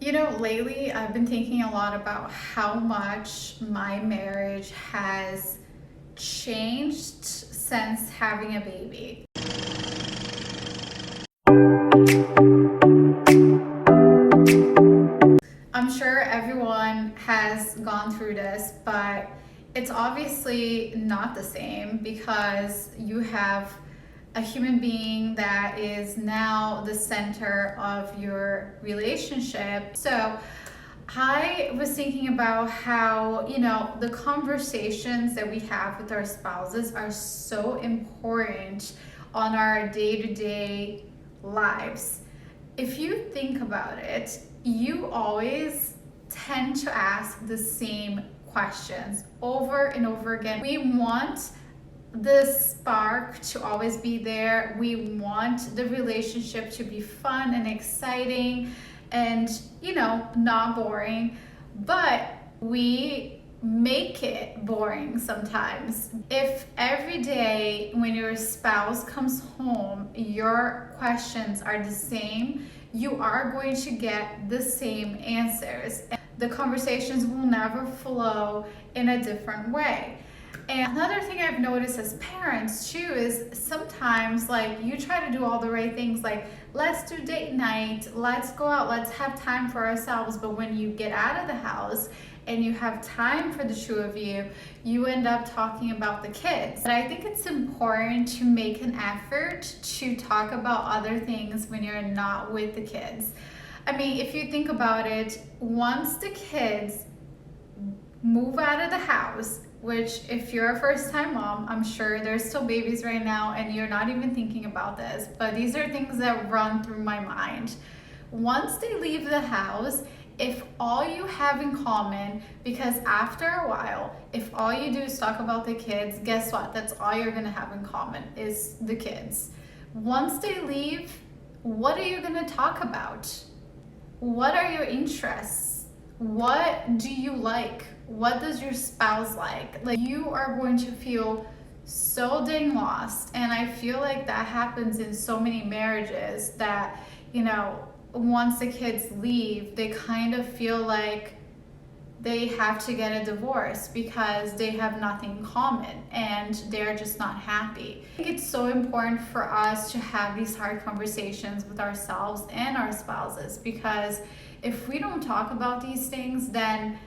Lately I've been thinking a lot about how much my marriage has changed since having a baby. I'm sure everyone has gone through this, but it's obviously not the same because you have a human being that is now the center of your relationship. So I was thinking about how, the conversations that we have with our spouses are so important on our day to day lives. If you think about it, you always tend to ask the same questions over and over again. We want the spark to always be there. We want the relationship to be fun and exciting and, not boring, but we make it boring sometimes. If every day when your spouse comes home, your questions are the same, you are going to get the same answers. The conversations will never flow in a different way. And another thing I've noticed as parents too is sometimes you try to do all the right things, like let's do date night, let's go out, let's have time for ourselves. But when you get out of the house and you have time for the two of you, you end up talking about the kids. But I think it's important to make an effort to talk about other things when you're not with the kids. I mean, if you think about it, once the kids move out of the house, which if you're a first-time mom, I'm sure there's still babies right now and you're not even thinking about this, but these are things that run through my mind. Once they leave the house, if all you have in common, because after a while, if all you do is talk about the kids, guess what? That's all you're gonna have in common is the kids. Once they leave, what are you gonna talk about? What are your interests? What do you like? What does your spouse like? You are going to feel so dang lost. And I feel like that happens in so many marriages that, once the kids leave, they kind of feel like they have to get a divorce because they have nothing in common and they're just not happy. I think it's so important for us to have these hard conversations with ourselves and our spouses, because if we don't talk about these things, then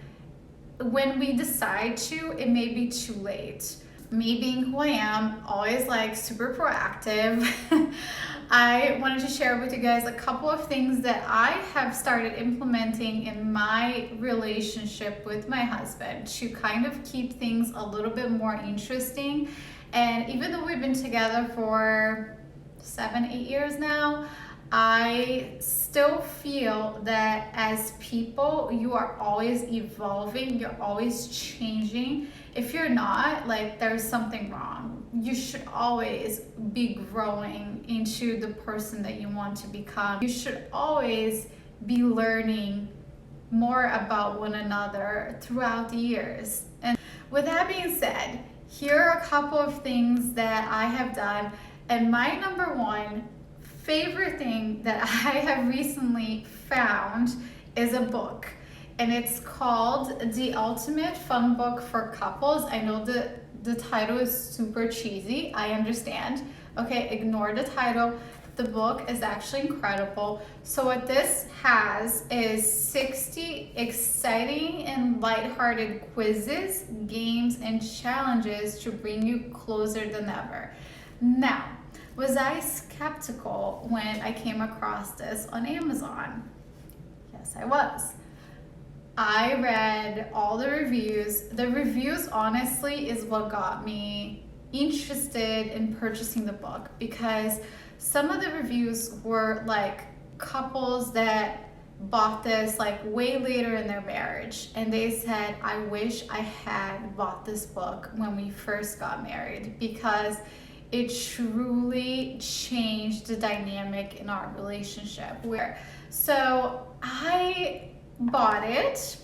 when we decide to, it may be too late. Me being who I am, always super proactive, I wanted to share with you guys a couple of things that I have started implementing in my relationship with my husband to kind of keep things a little bit more interesting. And even though we've been together for 7-8 years now, I still feel that as people, you are always evolving, you're always changing. If you're not, there's something wrong. You should always be growing into the person that you want to become. You should always be learning more about one another throughout the years. And with that being said, here are a couple of things that I have done. And my number one favorite thing that I have recently found is a book, and it's called The Ultimate Fun Book for Couples. I know the title is super cheesy, I understand. Okay, ignore the title. The book is actually incredible. So what this has is 60 exciting and lighthearted quizzes, games, and challenges to bring you closer than ever. Now, was I skeptical when I came across this on Amazon? Yes, I was. I read all the reviews. The reviews, honestly, is what got me interested in purchasing the book, because some of the reviews were couples that bought this way later in their marriage, and they said, I wish I had bought this book when we first got married, because it truly changed the dynamic in our relationship. So I bought it,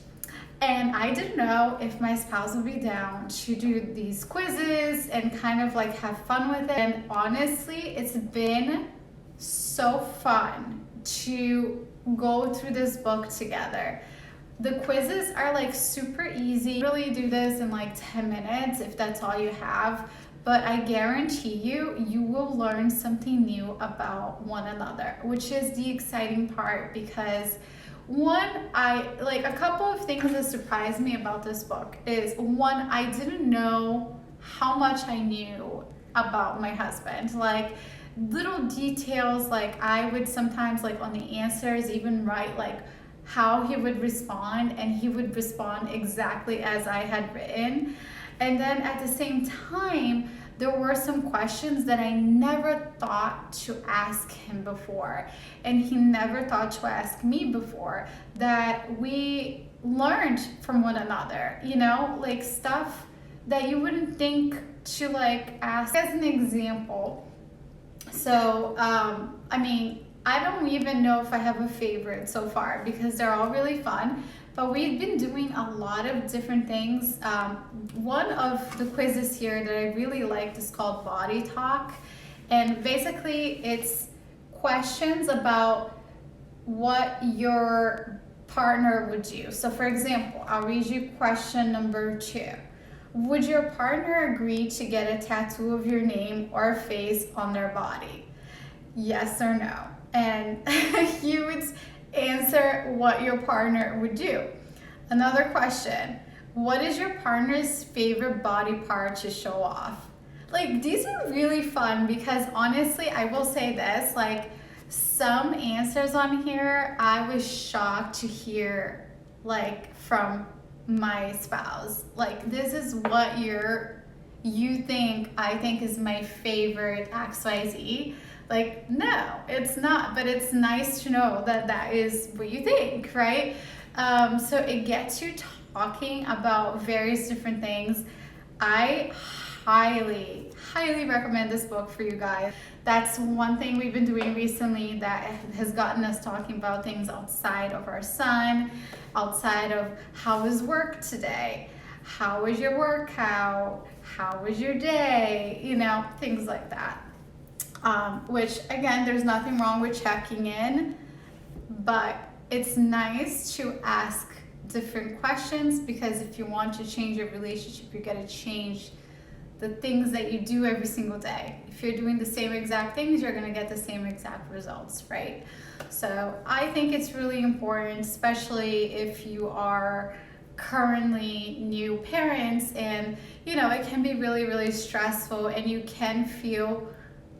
and I didn't know if my spouse would be down to do these quizzes and kind of have fun with it. And honestly, it's been so fun to go through this book together. The quizzes are like super easy. Really do this in like 10 minutes if that's all you have. But I guarantee you, you will learn something new about one another, which is the exciting part. Because one, a couple of things that surprised me about this book is, one, I didn't know how much I knew about my husband. Like little details, like I would sometimes like on the answers even write like how he would respond, and he would respond exactly as I had written. And then at the same time, there were some questions that I never thought to ask him before, and he never thought to ask me before, that we learned from one another, you know, like stuff that you wouldn't think to like ask. As an example, so I mean, I don't even know if I have a favorite so far because they're all really fun, but we've been doing a lot of different things. One of the quizzes here that I really liked is called Bodytalk, and basically it's questions about what your partner would do. So for example, I'll read you question number 2. Would your partner agree to get a tattoo of your name or face on their body? Yes or no? And you would answer what your partner would do. Another question, what is your partner's favorite body part to show off? Like these are really fun because honestly, I will say this, like some answers on here, I was shocked to hear like from my spouse. Like this is what I think is my favorite XYZ. Like, no, it's not, but it's nice to know that that is what you think, right? So it gets you talking about various different things. I highly, highly recommend this book for you guys. That's one thing we've been doing recently that has gotten us talking about things outside of our son, outside of how was work today? How was your workout? How was your day? You know, things like that. Which again, there's nothing wrong with checking in, but it's nice to ask different questions because if you want to change your relationship, you gotta change the things that you do every single day. If you're doing the same exact things, you're gonna get the same exact results, right? So I think it's really important, especially if you are currently new parents, and you know, it can be really, really stressful and you can feel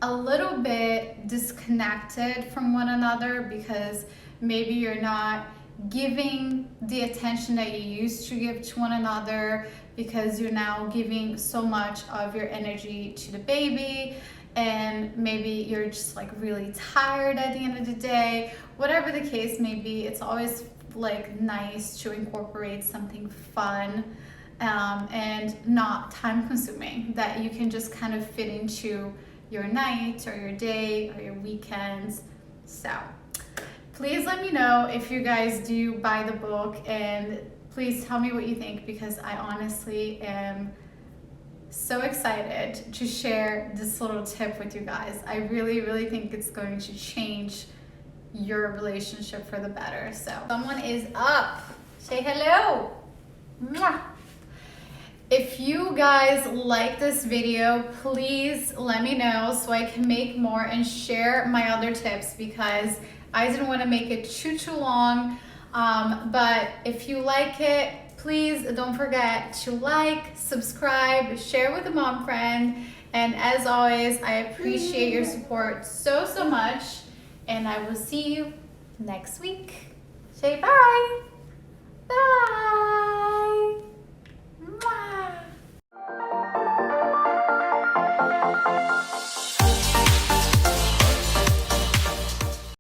a little bit disconnected from one another because maybe you're not giving the attention that you used to give to one another because you're now giving so much of your energy to the baby, and maybe you're just like really tired at the end of the day. Whatever the case may be, it's always like nice to incorporate something fun and not time consuming that you can just kind of fit into your night or your day or your weekends. So please let me know if you guys do buy the book, and please tell me what you think because I honestly am so excited to share this little tip with you guys. I really, really think it's going to change your relationship for the better. So someone is up. Say hello. Mwah. If you guys like this video, please let me know so I can make more and share my other tips because I didn't want to make it too long. But if you like it, please don't forget to like, subscribe, share with a mom friend. And as always, I appreciate your support so, so much. And I will see you next week. Say bye.